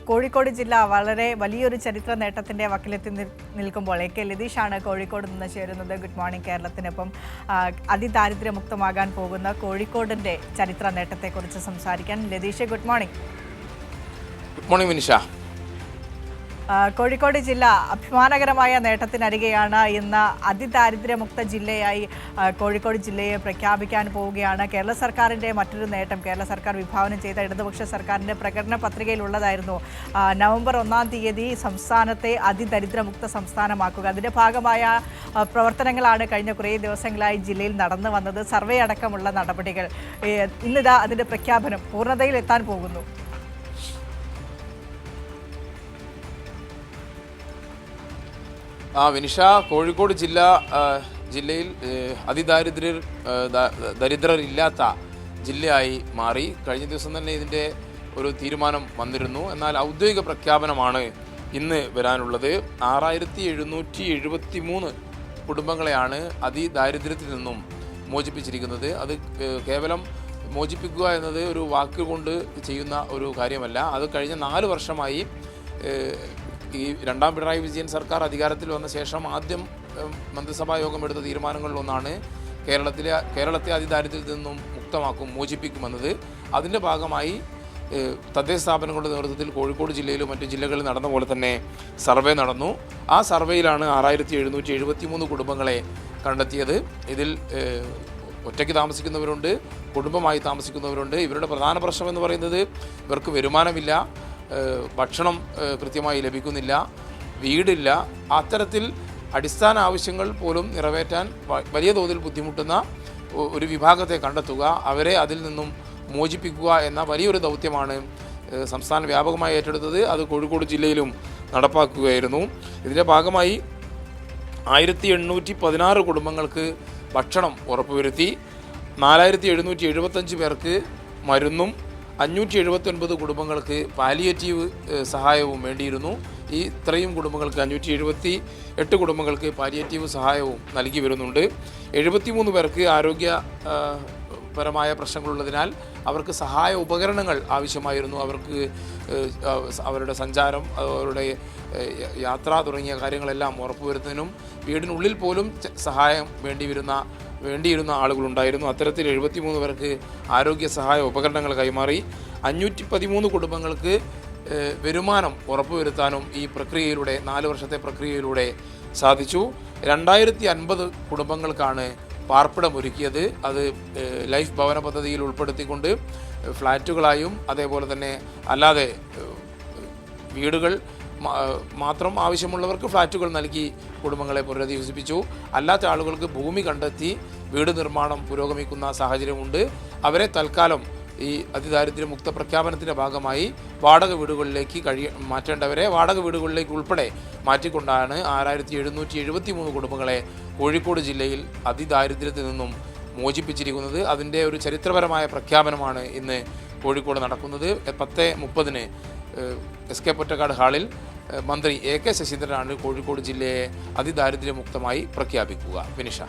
കോഴിക്കോട് ജില്ല വളരെ വലിയൊരു ചരിത്ര നേട്ടത്തിന്റെ വക്കിലെത്തി നിൽക്കുമ്പോൾ എ കെ ലതീഷാണ് കോഴിക്കോട് നിന്ന് ചേരുന്നത്. ഗുഡ് മോർണിംഗ് കേരളത്തിനൊപ്പം അതിദാരിദ്ര്യമുക്തമാകാൻ പോകുന്ന കോഴിക്കോടിന്റെ ചരിത്ര നേട്ടത്തെക്കുറിച്ച് സംസാരിക്കാൻ. Latheesh, good morning. Good morning Vinisha. Kozhikode ജില്ല അഭിമാനകരമായ നേട്ടത്തിനരികെയാണ്. ഇന്ന് അതിദാരിദ്ര്യമുക്ത ജില്ലയായി കോഴിക്കോട് ജില്ലയെ പ്രഖ്യാപിക്കാൻ പോവുകയാണ്. കേരള സർക്കാരിൻ്റെ മറ്റൊരു നേട്ടം, കേരള സർക്കാർ വിഭാവനം ചെയ്ത ഇടതുപക്ഷ സർക്കാരിൻ്റെ പ്രകടന പത്രികയിലുള്ളതായിരുന്നു നവംബർ 1-ാം തീയതി സംസ്ഥാനത്തെ അതിദരിദ്രമുക്ത സംസ്ഥാനമാക്കുക. അതിൻ്റെ ഭാഗമായ പ്രവർത്തനങ്ങളാണ് കഴിഞ്ഞ കുറേ ദിവസങ്ങളായി ജില്ലയിൽ നടന്നു വന്നത്. സർവേ അടക്കമുള്ള നടപടികൾ. ഇന്നിതാ അതിൻ്റെ പ്രഖ്യാപനം പൂർണ്ണതയിൽ എത്താൻ പോകുന്നു. വിനിഷ, കോഴിക്കോട് ജില്ലയിൽ ദരിദ്രരില്ലാത്ത ജില്ലയായി മാറി. കഴിഞ്ഞ ദിവസം തന്നെ ഇതിൻ്റെ ഒരു തീരുമാനം വന്നിരുന്നു. എന്നാൽ ഔദ്യോഗിക പ്രഖ്യാപനമാണ് ഇന്ന് വരാനുള്ളത്. 6773 കുടുംബങ്ങളെയാണ് അതിദാരിദ്ര്യത്തിൽ നിന്നും മോചിപ്പിച്ചിരിക്കുന്നത്. അത് കേവലം മോചിപ്പിക്കുക എന്നത് ഒരു വാക്കുകൊണ്ട് ചെയ്യുന്ന ഒരു കാര്യമല്ല. അത് കഴിഞ്ഞ 4 വർഷമായി ഈ രണ്ടാം പിണറായി വിജയൻ സർക്കാർ അധികാരത്തിൽ വന്ന ശേഷം ആദ്യം മന്ത്രിസഭാ യോഗം എടുത്ത തീരുമാനങ്ങളിലൊന്നാണ് കേരളത്തെ അതിദാരിദ്ര്യത്തിൽ നിന്നും മോചിപ്പിക്കുമെന്നത്. അതിൻ്റെ ഭാഗമായി തദ്ദേശ സ്ഥാപനങ്ങളുടെ നേതൃത്വത്തിൽ കോഴിക്കോട് ജില്ലയിലും മറ്റു ജില്ലകളിൽ നടന്ന പോലെ തന്നെ സർവേ നടന്നു. ആ സർവേയിലാണ് 6773 കുടുംബങ്ങളെ കണ്ടെത്തിയത്. ഇതിൽ ഒറ്റയ്ക്ക് താമസിക്കുന്നവരുണ്ട്, കുടുംബമായി താമസിക്കുന്നവരുണ്ട്. ഇവരുടെ പ്രധാന പ്രശ്നം എന്ന് പറയുന്നത് ഇവർക്ക് വരുമാനമില്ല, ഭക്ഷണം കൃത്യമായി ലഭിക്കുന്നില്ല, വീടില്ല. അത്തരത്തിൽ അടിസ്ഥാന ആവശ്യങ്ങൾ പോലും നിറവേറ്റാൻ വലിയ തോതിൽ ബുദ്ധിമുട്ടുന്ന ഒരു വിഭാഗത്തെ കണ്ടെത്തുക, അവരെ അതിൽ നിന്നും മോചിപ്പിക്കുക എന്ന വലിയൊരു ദൗത്യമാണ് സംസ്ഥാന വ്യാപകമായി ഏറ്റെടുത്തത്. അത് കോഴിക്കോട് ജില്ലയിലും നടപ്പാക്കുകയായിരുന്നു. ഇതിൻ്റെ ഭാഗമായി 1816 കുടുംബങ്ങൾക്ക് ഭക്ഷണം ഉറപ്പുവരുത്തി. 4775 പേർക്ക് മരുന്നും 579 കുടുംബങ്ങൾക്ക് പാലിയേറ്റീവ് സഹായവും വേണ്ടിയിരുന്നു. ഈ ഇത്രയും കുടുംബങ്ങൾക്ക് 578 കുടുംബങ്ങൾക്ക് പാലിയേറ്റീവ് സഹായവും നൽകി വരുന്നുണ്ട്. 73 പേർക്ക് ആരോഗ്യപരമായ പ്രശ്നങ്ങളുള്ളതിനാൽ അവർക്ക് സഹായ ഉപകരണങ്ങൾ ആവശ്യമായിരുന്നു. അവർക്ക് അവരുടെ സഞ്ചാരം, അവരുടെ യാത്ര തുടങ്ങിയ കാര്യങ്ങളെല്ലാം ഉറപ്പുവരുത്തുന്നതിനും വീടിനുള്ളിൽ പോലും സഹായം വേണ്ടിയിരുന്ന ആളുകളുണ്ടായിരുന്നു. അത്തരത്തിൽ 73 പേർക്ക് ആരോഗ്യ സഹായ ഉപകരണങ്ങൾ കൈമാറി. 513 കുടുംബങ്ങൾക്ക് വരുമാനം ഉറപ്പുവരുത്താനും ഈ പ്രക്രിയയിലൂടെ 4 വർഷത്തെ പ്രക്രിയയിലൂടെ സാധിച്ചു. 2050 കുടുംബങ്ങൾക്കാണ് പാർപ്പിടം ഒരുക്കിയത്. അത് ലൈഫ് ഭവന പദ്ധതിയിൽ ഉൾപ്പെടുത്തിക്കൊണ്ട് ഫ്ലാറ്റുകളായും അതേപോലെ തന്നെ അല്ലാതെ വീടുകൾ മാത്രം ആവശ്യമുള്ളവർക്ക് ഫ്ലാറ്റുകൾ നൽകി കുടുംബങ്ങളെ പുനരധിവസിപ്പിച്ചു. അല്ലാത്ത ആളുകൾക്ക് ഭൂമി കണ്ടെത്തി വീട് നിർമ്മാണം പുരോഗമിക്കുന്ന സാഹചര്യമുണ്ട്. അവരെ തൽക്കാലം ഈ അതിദാരിദ്ര്യമുക്ത പ്രഖ്യാപനത്തിൻ്റെ ഭാഗമായി വാടക വീടുകളിലേക്ക് മാറ്റേണ്ടവരെ വാടക വീടുകളിലേക്ക് ഉൾപ്പെടെ മാറ്റിക്കൊണ്ടാണ് 6773 കുടുംബങ്ങളെ കോഴിക്കോട് ജില്ലയിൽ അതിദാരിദ്ര്യത്തിൽ നിന്നും മോചിപ്പിച്ചിരിക്കുന്നത്. അതിൻ്റെ ഒരു ചരിത്രപരമായ പ്രഖ്യാപനമാണ് ഇന്ന് കോഴിക്കോട് നടക്കുന്നത്. 10:30 SK പൊറ്റക്കാട് ഹാളിൽ മന്ത്രി AK ശശീന്ദ്രനാണ് കോഴിക്കോട് ജില്ലയെ അതിദാരിദ്ര്യമുക്തമായി പ്രഖ്യാപിക്കുക. വിനിഷ.